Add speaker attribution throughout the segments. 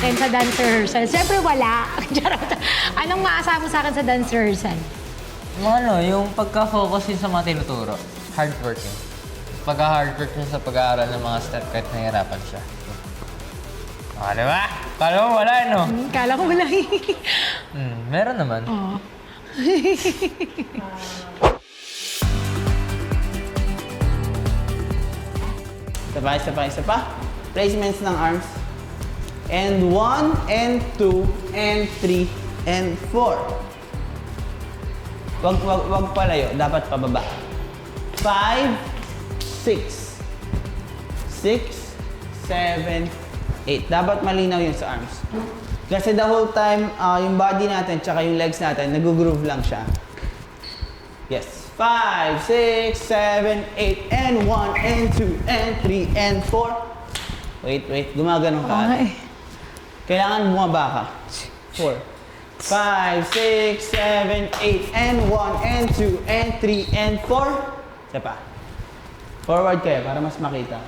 Speaker 1: akin sa dance rehearsal? Siyempre wala. Charot. Anong maasama mo sa akin sa dance rehearsal?
Speaker 2: Yung pagka-focus yun sa mga tinuturo. Hardworking. Pagka-hardwork yun sa pag-aaral ng mga step kahit nahihirapan siya. Diba? Kala mo wala, no?
Speaker 1: Kala ko wala.
Speaker 2: Meron naman.
Speaker 1: Oo.
Speaker 3: Isa pa. Placements ng arms. And 1, and 2, and 3, and 4. Wag palayo. Dapat pababa. 5, 6, 6, 7, 8. Dapat malinaw yun sa arms. Kasi the whole time, yung body natin tsaka yung legs natin, nag-groove lang siya. Yes. 5, 6, 7, 8, and 1, and 2, and 3, and 4. Wait. Gumaganon ka. Kailangan bumaba ka. 4. 5, 6, 7, 8, and 1, and 2, and 3, and 4. Isa pa. Forward kayo para mas makita.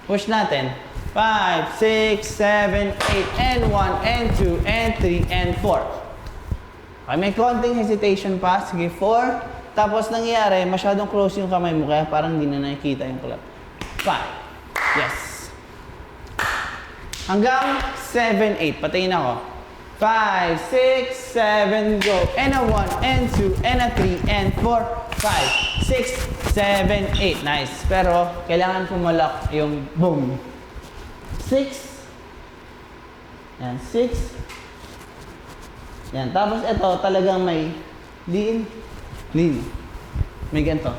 Speaker 3: Push natin. 5, 6, 7, 8, and 1, and 2, and 3, and 4. Okay, may konting hesitation pa. Sige, 4. Tapos nangyayari, masyadong close yung kamay mo, kaya parang hindi na nakikita yung clap. 5. Yes. Hanggang 7, 8. Patayin ako. 5, 6, 7, go. And a 1, and 2, and a 3, and 4, 5, 6, 7, 8. Nice. Pero, kailangan pumalak yung boom. 6. Yan, 6. Yan. Tapos ito, talagang may lean. May ganito.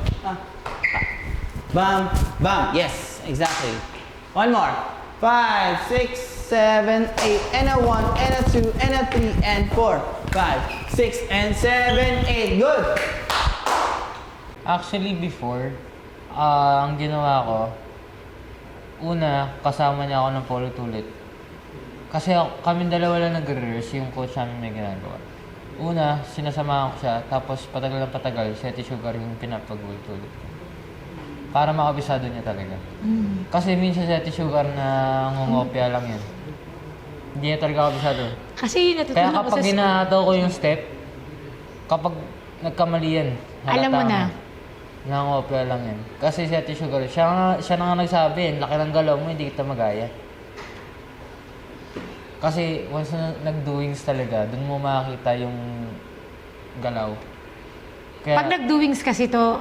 Speaker 3: Bam, bam. Yes, exactly. One more. 5, 6, 7, 8, and a 1, and a 2, and a 3, and 4, 5, 6, and 7, 8. Good!
Speaker 2: Actually, before, ang ginawa ko, una, kasama niya ako ng paulit ulit. Kasi kami dalawa lang nag-rehearse, yung coach namin may ginagawa. Una, sinasamahan ko siya, tapos patagal ng patagal, Seti Sugar yung pinapag-ulit-ulit. Para makabisado niya talaga. Kasi minsan Seti Sugar na ngongopya lang yan. Hindi niya talaga kabisado.
Speaker 1: Kasi natutunan
Speaker 2: Kaya
Speaker 1: ko sa
Speaker 2: kapag ginataw ko yung step, kapag nagkamali yan,
Speaker 1: Alam mo na.
Speaker 2: Nangopya lang yan. Kasi Seti Sugar, siya na nga nagsabi, laki ng galaw mo, hindi kita magaya. Kasi once na nag-doings talaga, dun mo makakita yung galaw. Kaya,
Speaker 1: Pag nag-doings kasi to,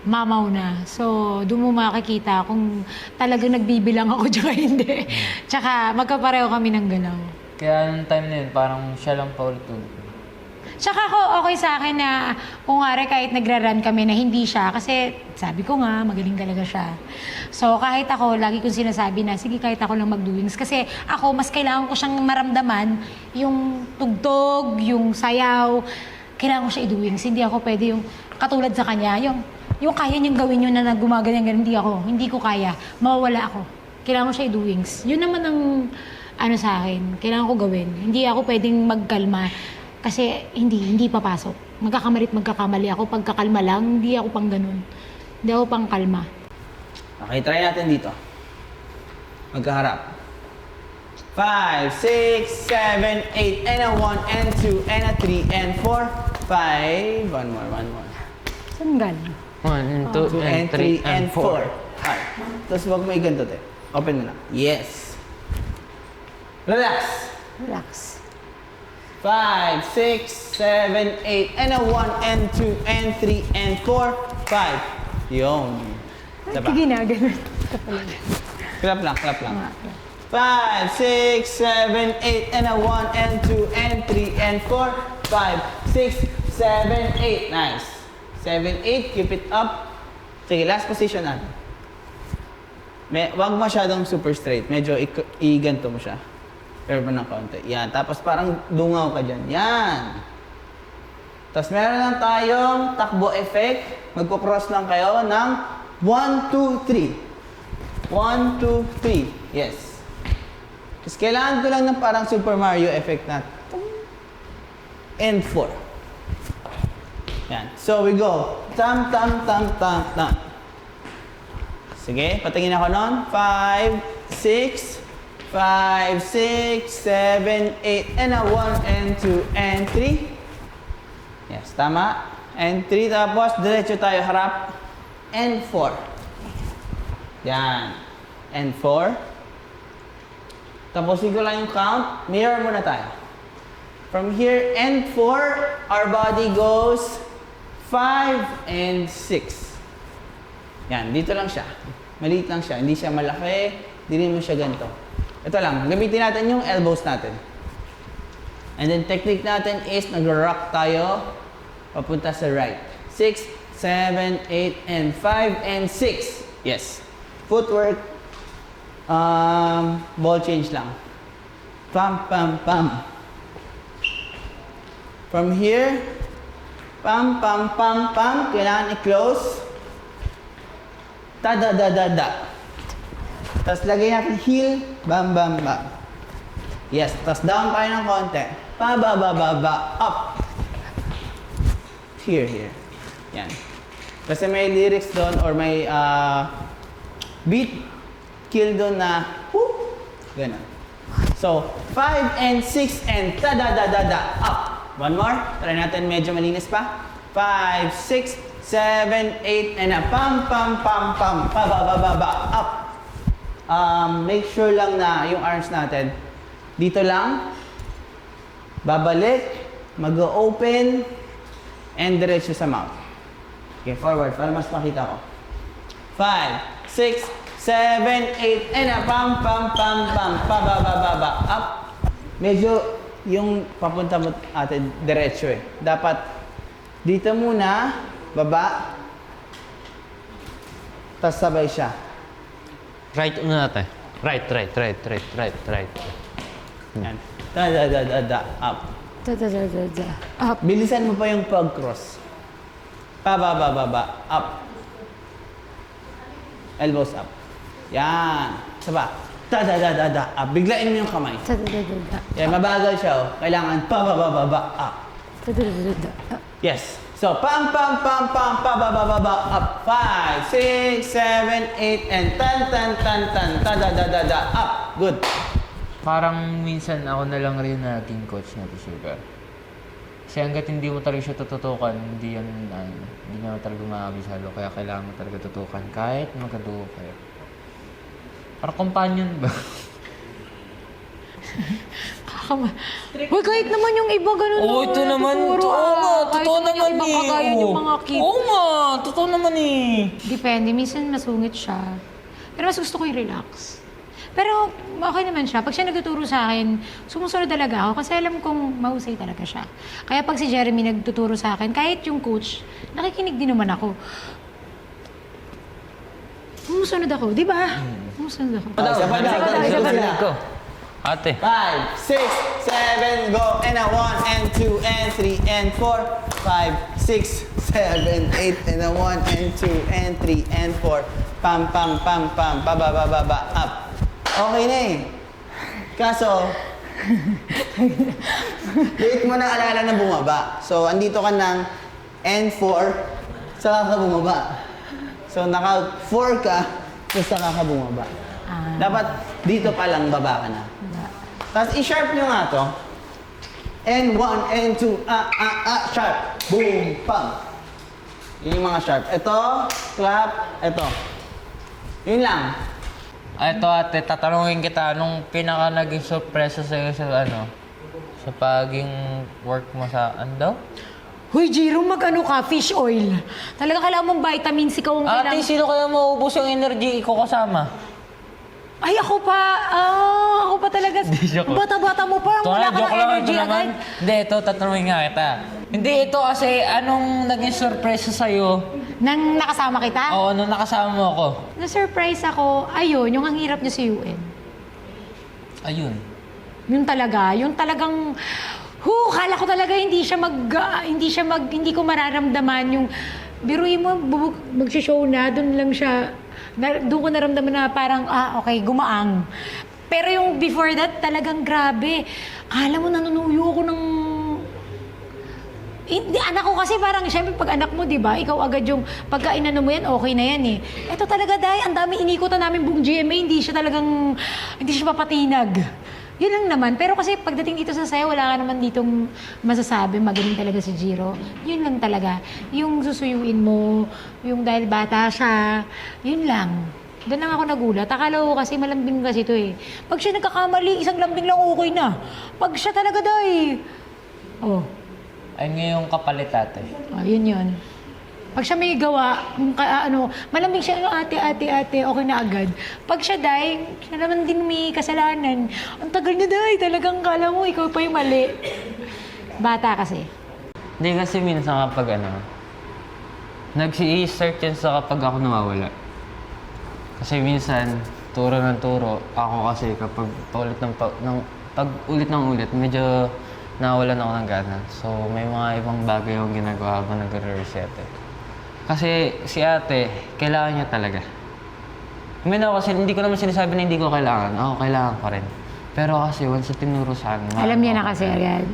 Speaker 1: mamaw na. So, doon mo makikita kung talagang nagbibilang ako tsaka hindi. Tsaka magkapareho kami ng galaw.
Speaker 2: kaya nung time na yun, parang siya lang paulit-ulit.
Speaker 1: Tsaka ako, okay sa akin na kung nga kahit nagra-run kami na hindi siya, kasi sabi ko nga, magaling talaga siya. So kahit ako, lagi kong sinasabi na, sige kahit ako lang mag-doings. Kasi ako, mas kailangan ko siyang maramdaman yung tugtog, yung sayaw. Kailangan ko siya i-doings. Hindi ako pwede yung katulad sa kanya, yung kaya niyang gawin yun na gumaganyan, hindi ko kaya. Mawawala ako. Kailangan ko siya i-doings. Yun naman ang ano sa akin, kailangan ko gawin. Hindi ako pwedeng magkalma. Kasi hindi papasok. Magkakamali ako. Pagkakalma lang, hindi ako pang ganun. Hindi ako pang kalma.
Speaker 3: Okay, try natin dito. Magkaharap. 5, 6, 7, 8, and a 1, and 2, and a 3, and 4, 5. One more.
Speaker 1: Saan galing?
Speaker 2: 1,
Speaker 3: 2, and 3, and 4. Tapos wag mo iganto, te. Open mo na. Yes. Relax.
Speaker 1: Relax.
Speaker 3: 5, 6, 7, 8, and a 1, and 2, and 3, and 4, 5. Yun. Diba?
Speaker 1: Ginaganon.
Speaker 3: Clap lang. 5, 6, 7, 8, and a 1, and 2, and 3, and 4, 5, 6, 7, 8. Nice. 7, 8. Keep it up. Sige, last position natin. Wag masyadong super straight. Medyo iganto mo siya. Pero pa ng konti. Yan. Tapos parang dungaw ka dyan. Yan. Tapos meron lang tayong takbo effect. Magpo-cross lang kayo ng 1, 2, 3. 1, 2, 3. Yes. Tapos kailangan ko lang ng parang Super Mario effect na. And 4. Yan. So we go. Tam. Sige, patingin ako nun. 5, 6, 5, 6, 7, 8, and a 1, and 2, and 3. Yes, tama. And 3, tapos diretso tayo harap. And 4. Yan. And 4. Tapusin ko lang yung count. Mirror muna tayo. From here, and 4, our body goes 5 and 6. Yan, dito lang siya. Maliit lang siya. Hindi siya malaki. Hindi rin mo siya ganito. Ito lang. Gamitin natin yung elbows natin. And then technique natin is nag-rock tayo papunta sa right. 6, 7, 8, and 5, and 6. Yes. Footwork. Ball change lang. Pam, pam, pam. From here, pam, pam, pam, pam. Kailangan i-close. Ta-da-da-da-da. Tapos lagay natin heel. Bam, bam, bam. Yes. Tapos down tayo ng konti. Pa-ba-ba-ba-ba. Up. Here, here. Yan. Kasi may lyrics doon or may beat kill doon na whoop. Ganun. So, 5 and 6 and ta-da-da-da-da. Up. One more. Try natin medyo malinis pa. 5, 6, 7, 8, and a pam, pam, pam, pam. Pa-ba-ba-ba-ba. Up. Make sure lang na yung arms natin dito lang. Babalik. Mag-open. And diretso sa mouth. Okay, forward para mas makita ko. 5, 6, 7, 8, and a pam, pam, pam, pam. Pa-ba-ba-ba-ba. Up. Medyo yung papunta mo atin diretso eh. Dapat dito muna, baba. Tapos sabay siya.
Speaker 2: Right una natin. Right.
Speaker 3: Yan. Da-da-da-da-da. Up.
Speaker 1: Da-da-da-da-da. Up.
Speaker 3: Bilisan mo pa yung pag-cross. Pa-ba-ba-ba-ba. Up. Elbows up. Yan. Saba. Da-da-da-da-da. Up. Biglain mo yung kamay.
Speaker 1: Da-da-da-da-da.
Speaker 3: Yan, mabagal siya oh. Kailangan pa-ba-ba-ba-ba. Up.
Speaker 1: Da-da-da-da-da. Up.
Speaker 3: Yes. So, pam, pam, pam, pam, pa-ba-ba-ba-ba. Up. 5, 6, 7, 8, and tan. Ta-da-da-da-da. Up. Good.
Speaker 2: Parang minsan ako na lang rin naging coach na Sugar. Kasi hanggat hindi mo talaga siya tututukan, hindi naman talaga makakabisalo. Kaya kailangan mo talaga tutukan kahit magkadugo kayo. Parang companion ba?
Speaker 1: Uy, kahit naman yung iba ganun.
Speaker 2: Oo, ito naman. Totoo naman
Speaker 1: yung ibang kagaya yung mga kid.
Speaker 2: Oo nga, totoo naman eh.
Speaker 1: Depende. Minsan masungit siya. Pero mas gusto ko yung relax. Pero okay naman siya. Pag siya nagtuturo sa akin, sumusunod talaga ako kasi alam kong mahusay talaga siya. Kaya pag si Jeremy nagtuturo sa akin, kahit yung coach, nakikinig din naman ako. Sumusunod ako, di ba? Sumusunod ako.
Speaker 3: Isa pa daw.
Speaker 2: Go. Ate.
Speaker 3: 5, 6, 7, go. And a 1, and 2, and 3, and 4. 5, 6, 7, 8, and a 1, and 2, and 3, and 4. Pam, pam, pam, pam. Pa-ba-ba-ba-ba. Up. Okay na eh. Kaso, wait mo na alala na bumaba. So, andito ka ng N4, saka ka bumaba. So, naka-4 ka, tapos saka ka bumaba. Dapat dito pa lang baba ka na. Tapos i-sharp nyo nga to. N1, N2, sharp. Boom, pam. Yun yung mga sharp. Ito, clap, ito. Yun lang.
Speaker 2: Ito ate, tatanungin kita, anong pinaka naging sorpresa sa'yo sa paging work mo sa daw?
Speaker 1: Hoy, Jiro, mag-ano ka? Fish oil. Talaga kailangan mong vitamins, ikaw ang
Speaker 2: Ate, sino kaya maubos yung energy ko kasama?
Speaker 1: Ay, ako pa. Ako pa talaga.
Speaker 2: joke.
Speaker 1: Bata-bata mo pa. Wala ka ng energy agad.
Speaker 2: Hindi, ito, tatanungin nga kita. Hindi, ito kasi, anong naging sorpresa sa'yo?
Speaker 1: Nang nakasama kita?
Speaker 2: Oo, nung nakasama mo ako.
Speaker 1: Na-surprise ako. Ayun, yung ang hirap niya sa UN.
Speaker 2: Ayun.
Speaker 1: Yun talaga. Yung talagang... kala ko talaga hindi ko mararamdaman yung... Biruin mo, mag-show na, doon lang siya... Doon ko naramdaman na parang, okay, gumaang. Pero yung before that, talagang grabe. Kala mo nanunuyo ako ng Hindi, anak ko kasi parang, syempre pag anak mo, di ba, ikaw agad yung pagka inano mo yan, okay na yan eh. Ito talaga, Day, ang dami inikutan namin buong GMA, hindi siya papatinag. Yun lang naman. Pero kasi pagdating dito sa sayo, wala ka naman ditong masasabi, magaling talaga si Jiro. Yun lang talaga. Yung susuyuin mo, yung dahil bata siya, yun lang. Doon lang ako nagulat. Akala ko kasi malambing kasi ito eh. Pag siya nagkakamali, isang lambing lang okay na. Pag siya talaga, Day, oh.
Speaker 2: Ay ngayong kapalit ate.
Speaker 1: Yun yun. Pag siya may gawa, malamig siya, ate, okay na agad. Pag siya, Day, siya naman din may kasalanan. Ang tagal niya, Day, talagang kala mo, ikaw pa yung mali. Bata kasi.
Speaker 2: Hindi kasi minsan kapag nag-i-start yan sa kapag ako nawawala. Kasi minsan, turo ng turo, ako kasi kapag pag ulit ng ulit, medyo nawalan ako ng gana. So, may mga ibang bagay akong ginagawa habang nagre-reset eh. Kasi si ate, kailangan niya talaga. Kasi hindi ko naman sinasabi na hindi ko kailangan. Ako, kailangan ko rin. Pero kasi once na tinuro sa akin,
Speaker 1: Alam niya na kasi agad.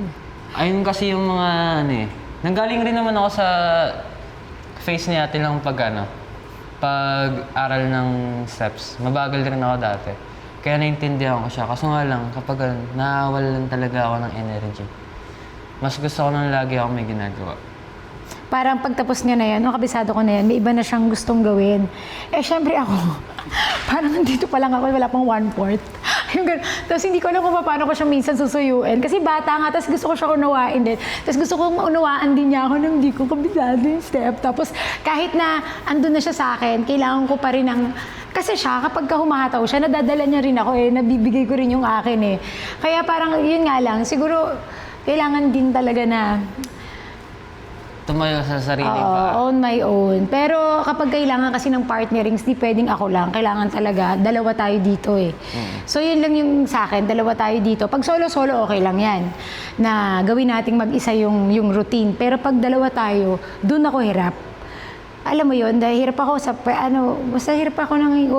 Speaker 2: ayun kasi yung mga nanggaling rin naman ako sa face ni ate lang pag-aral ng steps. Mabagal rin ako dati. Kaya naintindihan ko siya. Kaso nga lang, kapag nawalan talaga ako ng energy. Mas gusto ko nang lagi ako may ginagawa.
Speaker 1: Parang pagtapos niya na yan, kabisado ko na yan, may iba na siyang gustong gawin. Eh, syempre ako, parang nandito pa lang ako, wala pang 1/4. Yung ganun. Tapos hindi ko alam kung paano ko siya minsan susuyuin. Kasi bata nga, tapos gusto ko siya unawain din. Tapos gusto kong unawaan din niya ako nang hindi ko kabisado yung step. Tapos kahit na andun na siya sa akin, kailangan ko pa rin ng... Kasi siya, kapag humahataw siya, nadadala niya rin ako eh, nabibigay ko rin yung akin eh. Kaya parang yun nga lang, siguro kailangan din talaga na
Speaker 2: Tumayo sa sarili pa.
Speaker 1: on my own. Pero kapag kailangan kasi ng partnerings, di pwedeng ako lang. Kailangan talaga, dalawa tayo dito eh. So yun lang yung sa akin, dalawa tayo dito. Pag solo-solo, okay lang yan. Na gawin nating mag-isa yung routine. Pero pag dalawa tayo, dun ako hirap. Alam mo yun, dahil hirap ako sa, basta hirap ako ng,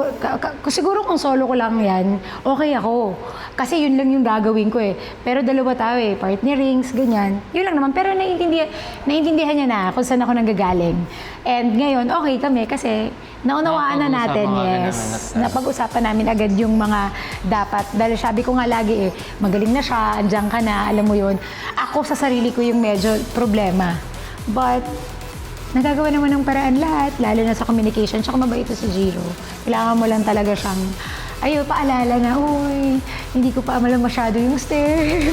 Speaker 1: siguro kung solo ko lang yan, okay ako. Kasi yun lang yung gagawin ko eh. Pero dalawa tayo eh, partnerings, ganyan. Yun lang naman, pero naiintindihan niya na kung saan ako nanggagaling. And ngayon, okay kami kasi naunawaan na natin, yes. Napag-usapan namin agad yung mga dapat. Dahil sabi ko nga lagi eh, magaling na siya, andyan ka na, alam mo yun. Ako sa sarili ko yung medyo problema. But, nagagawa naman ng paraan lahat, lalo na sa communication. Tsaka mabait ito si Jiro. Kailangan mo lang talaga siyang, paalala na, uy, hindi ko pa amalang masyado yung step.